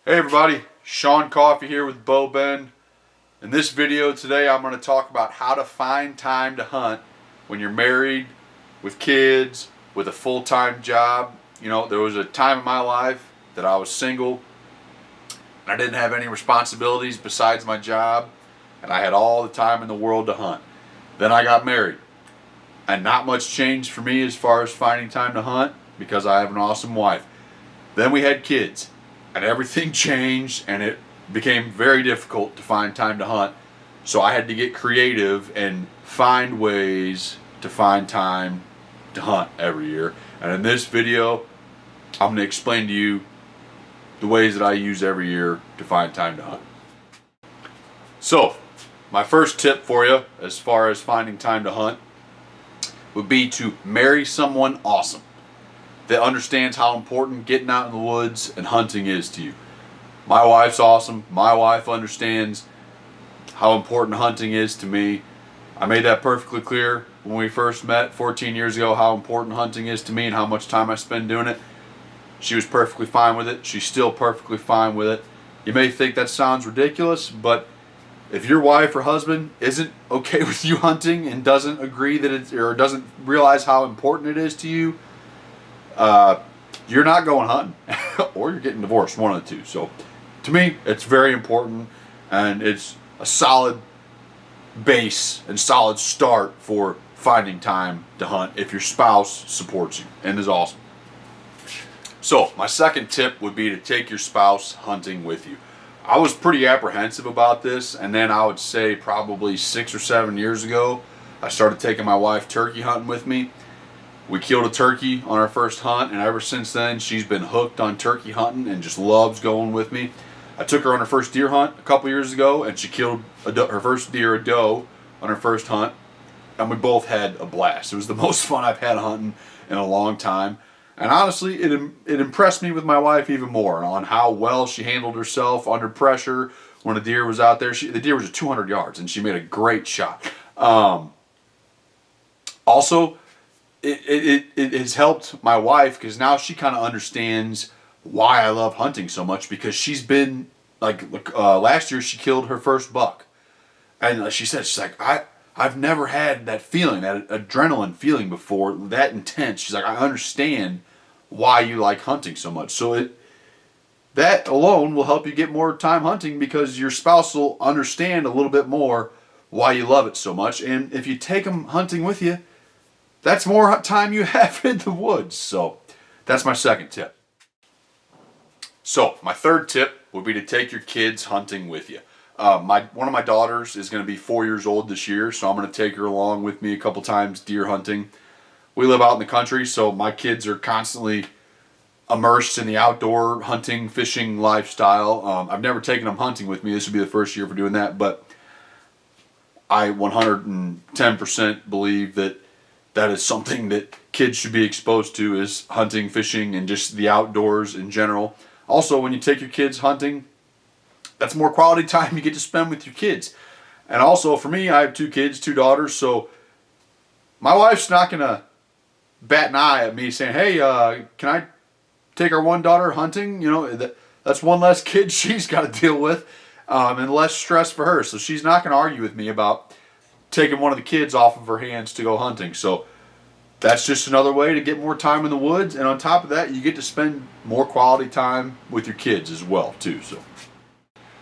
Hey everybody, Sean Coffey here with Bo Ben. In this video today I'm going to talk about how to find time to hunt when you're married, with kids, with a full-time job. You know, there was a time in my life that I was single and I didn't have any responsibilities besides my job, and I had all the time in the world to hunt. Then I got married and not much changed for me as far as finding time to hunt because I have an awesome wife. Then we had kids and everything changed and it became very difficult to find time to hunt. So I had to get creative and find ways to find time to hunt every year. And in this video, I'm going to explain to you the ways that I use every year to find time to hunt. So, my first tip for you as far as finding time to hunt would be to marry someone awesome that understands how important getting out in the woods and hunting is to you. My wife's awesome. My wife understands how important hunting is to me. I made that perfectly clear when we first met 14 years ago, how important hunting is to me and how much time I spend doing it. She was perfectly fine with it. She's still perfectly fine with it. You may think that sounds ridiculous, but if your wife or husband isn't okay with you hunting and doesn't agree that it, or doesn't realize how important it is to you, you're not going hunting or you're getting divorced, one of the two. So to me, it's very important, and it's a solid base and solid start for finding time to hunt if your spouse supports you and is awesome. So my second tip would be to take your spouse hunting with you. I was pretty apprehensive about this, and then I would say probably 6 or 7 years ago, I started taking my wife turkey hunting with me. We killed a turkey on our first hunt, and ever since then she's been hooked on turkey hunting and just loves going with me. I took her on her first deer hunt a couple years ago, and she killed her first deer, a doe, on her first hunt, and we both had a blast. It was the most fun I've had hunting in a long time. And honestly, it impressed me with my wife even more on how well she handled herself under pressure when a deer was out there. The deer was at 200 yards, and she made a great shot. Also, it has helped my wife because now she kind of understands why I love hunting so much, because she's been, last year she killed her first buck. And she said, she's like, I've never had that feeling, that adrenaline feeling before, that intense. She's like, I understand why you like hunting so much. So that alone will help you get more time hunting, because your spouse will understand a little bit more why you love it so much. And if you take them hunting with you, that's more time you have in the woods. So that's my second tip. So my third tip would be to take your kids hunting with you. One of my daughters is going to be 4 years old this year, so I'm going to take her along with me a couple times deer hunting. We live out in the country, so my kids are constantly immersed in the outdoor hunting, fishing lifestyle. I've never taken them hunting with me. This would be the first year for doing that, but I 110% believe that that is something that kids should be exposed to, is hunting, fishing, and just the outdoors in general. Also, when you take your kids hunting, that's more quality time you get to spend with your kids. And also, for me, I have 2 kids, 2 daughters, so my wife's not going to bat an eye at me saying, hey, can I take our one daughter hunting? You know, that's one less kid she's got to deal with, and less stress for her. So she's not going to argue with me about taking one of the kids off of her hands to go hunting. So that's just another way to get more time in the woods. And on top of that, you get to spend more quality time with your kids as well, too.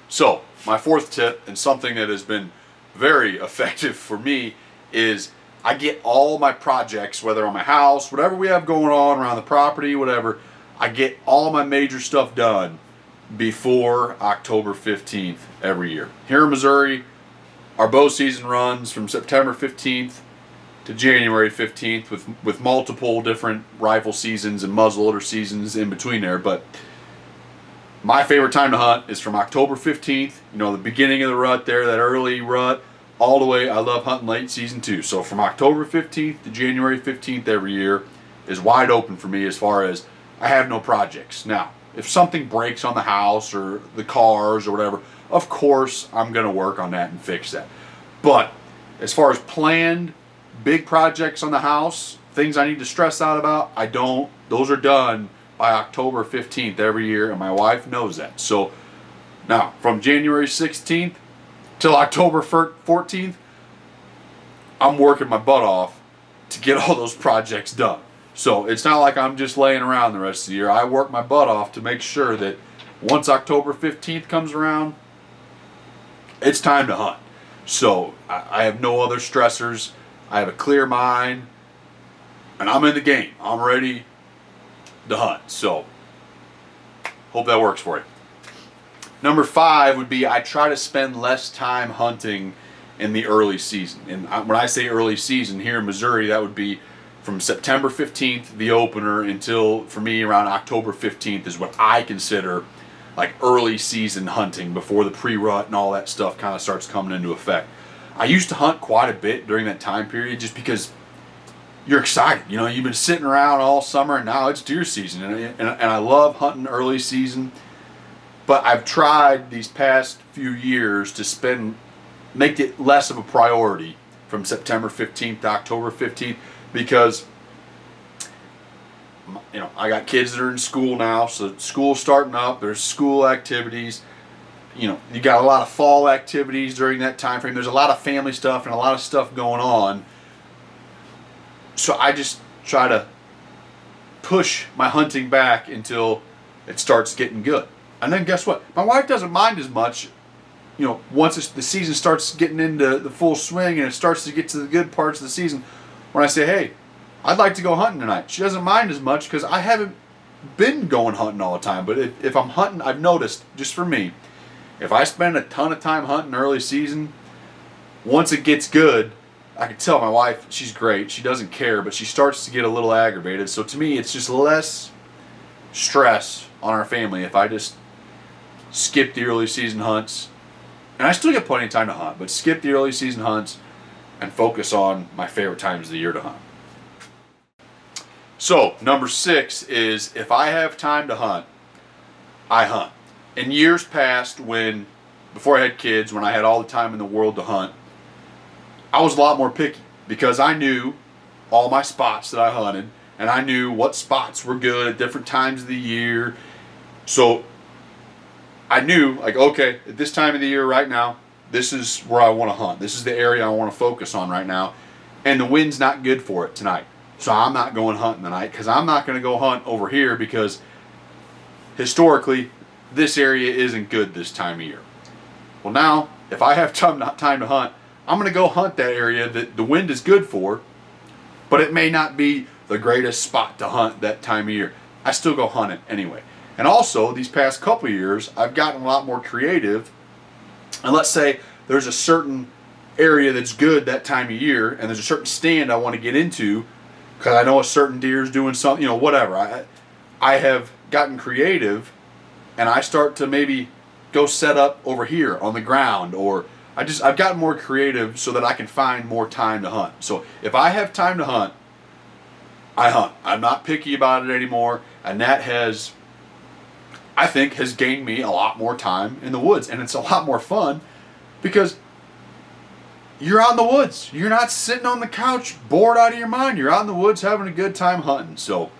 So my fourth tip, and something that has been very effective for me, is I get all my projects, whether on my house, whatever we have going on around the property, whatever, I get all my major stuff done before October 15th every year. Here in Missouri, our bow season runs from September 15th to January 15th with multiple different rifle seasons and muzzleloader seasons in between there. But my favorite time to hunt is from October 15th, you know, the beginning of the rut there, that early rut, all the way. I love hunting late season too. So from October 15th to January 15th every year is wide open for me as far as I have no projects. Now, if something breaks on the house or the cars or whatever, of course I'm going to work on that and fix that. But as far as planned big projects on the house, things I need to stress out about, I don't. Those are done by October 15th every year, and my wife knows that. So now, from January 16th till October 14th, I'm working my butt off to get all those projects done. So it's not like I'm just laying around the rest of the year. I work my butt off to make sure that once October 15th comes around, it's time to hunt. So I have no other stressors. I have a clear mind, and I'm in the game. I'm ready to hunt. So hope that works for you. Number 5 would be I try to spend less time hunting in the early season. And when I say early season here in Missouri, that would be from September 15th, the opener, until, for me, around October 15th is what I consider like early season hunting, before the pre-rut and all that stuff kind of starts coming into effect. I used to hunt quite a bit during that time period just because you're excited. You know, you've been sitting around all summer and now it's deer season. And I love hunting early season. But I've tried these past few years to make it less of a priority from September 15th to October 15th, because I got kids that are in school now, so school's starting up, there's school activities, you got a lot of fall activities during that time frame. There's a lot of family stuff and a lot of stuff going on. So I just try to push my hunting back until it starts getting good. And then guess what? My wife doesn't mind as much, once the season starts getting into the full swing and it starts to get to the good parts of the season, when I say, hey, I'd like to go hunting tonight, she doesn't mind as much because I haven't been going hunting all the time. But if I'm hunting, I've noticed, just for me, if I spend a ton of time hunting early season, once it gets good, I can tell my wife, she's great, she doesn't care, but she starts to get a little aggravated. So to me, it's just less stress on our family if I just skip the early season hunts. And I still get plenty of time to hunt, but skip the early season hunts and focus on my favorite times of the year to hunt. So, number 6 is, if I have time to hunt, I hunt. In years past, before I had kids, when I had all the time in the world to hunt, I was a lot more picky because I knew all my spots that I hunted, and I knew what spots were good at different times of the year. So I knew, okay, at this time of the year right now, this is where I want to hunt. This is the area I want to focus on right now. And the wind's not good for it tonight. So I'm not going hunting tonight, because I'm not going to go hunt over here, because historically this area isn't good this time of year. Well, now if I have time to hunt, I'm going to go hunt that area that the wind is good for, but it may not be the greatest spot to hunt that time of year. I still go hunt it anyway. And also, these past couple of years, I've gotten a lot more creative. And let's say there's a certain area that's good that time of year, and there's a certain stand I want to get into because I know a certain deer's doing something, whatever. I have gotten creative, and I start to maybe go set up over here on the ground, or I've gotten more creative so that I can find more time to hunt. So if I have time to hunt, I hunt. I'm not picky about it anymore, and that I think has gained me a lot more time in the woods, and it's a lot more fun because you're out in the woods. You're not sitting on the couch bored out of your mind. You're out in the woods having a good time hunting. So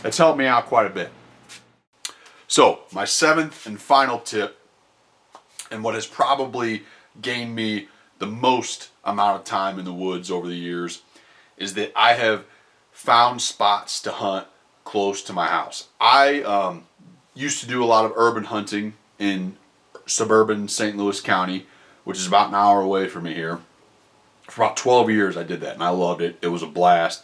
it's helped me out quite a bit. So my 7th and final tip, and what has probably gained me the most amount of time in the woods over the years, is that I have found spots to hunt close to my house. I used to do a lot of urban hunting in suburban St. Louis County, which is about an hour away from me here. For about 12 years I did that, and I loved it. It was a blast.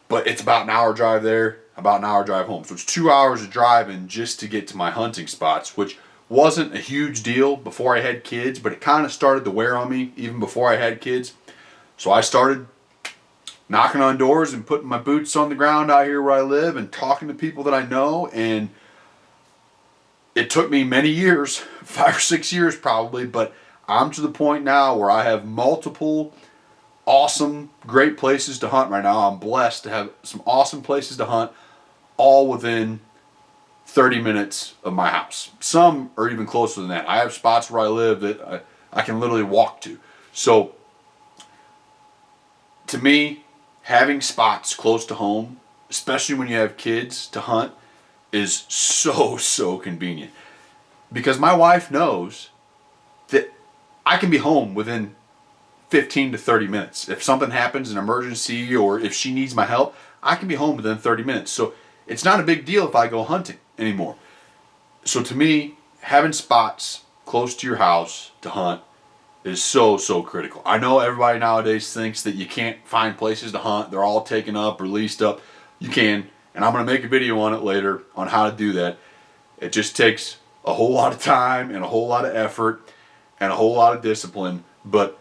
But it's about an hour drive there, about an hour drive home. So it's 2 hours of driving just to get to my hunting spots, which wasn't a huge deal before I had kids, but it kind of started to wear on me even before I had kids. So I started knocking on doors and putting my boots on the ground out here where I live and talking to people that I know, and it took me many years, 5 or 6 years probably, but I'm to the point now where I have multiple awesome, great places to hunt right now. I'm blessed to have some awesome places to hunt, all within 30 minutes of my house. Some are even closer than that. I have spots where I live that I can literally walk to. So, to me, having spots close to home, especially when you have kids to hunt, is so convenient, because my wife knows that I can be home within 15 to 30 minutes. If something happens, an emergency, or if she needs my help, I can be home within 30 minutes. So it's not a big deal if I go hunting anymore. So to me, having spots close to your house to hunt is so critical. I know everybody nowadays thinks that you can't find places to hunt. They're all taken up or leased up. You can, and I'm going to make a video on it later on how to do that. It just takes a whole lot of time and a whole lot of effort and a whole lot of discipline, but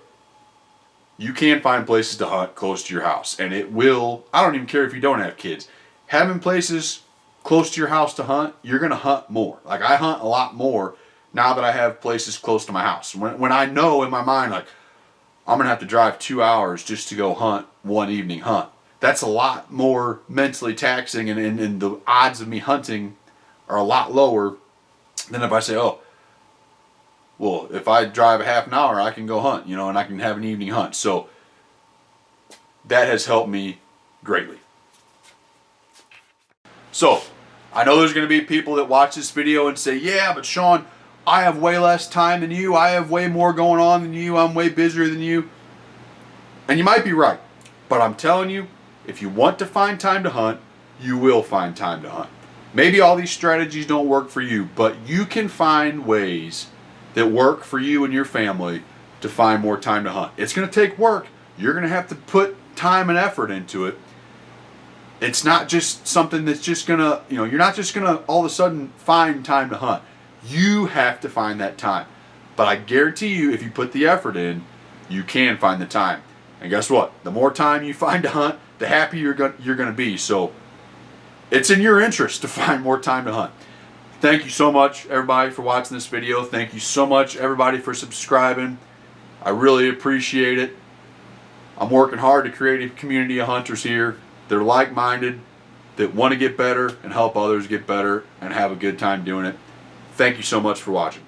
you can find places to hunt close to your house, and it will, I don't even care if you don't have kids. Having places close to your house to hunt, you're going to hunt more. Like, I hunt a lot more now that I have places close to my house. When I know in my mind, like, I'm going to have to drive 2 hours just to go hunt one evening hunt, that's a lot more mentally taxing, and the odds of me hunting are a lot lower than if I say, oh, well, if I drive a half an hour, I can go hunt, you know, and I can have an evening hunt. So that has helped me greatly. So I know there's going to be people that watch this video and say, yeah, but Sean, I have way less time than you. I have way more going on than you. I'm way busier than you. And you might be right. But I'm telling you, if you want to find time to hunt, you will find time to hunt. Maybe all these strategies don't work for you, but you can find ways that work for you and your family to find more time to hunt. It's going to take work. You're going to have to put time and effort into it. It's not just something that's just going to, you know, you're not just going to all of a sudden find time to hunt. You have to find that time. But I guarantee you, if you put the effort in, you can find the time. And guess what? The more time you find to hunt, the happier you're going to be. So it's in your interest to find more time to hunt. Thank you so much, everybody, for watching this video. Thank you so much, everybody, for subscribing. I really appreciate it. I'm working hard to create a community of hunters here. They're like-minded, that want to get better and help others get better and have a good time doing it. Thank you so much for watching.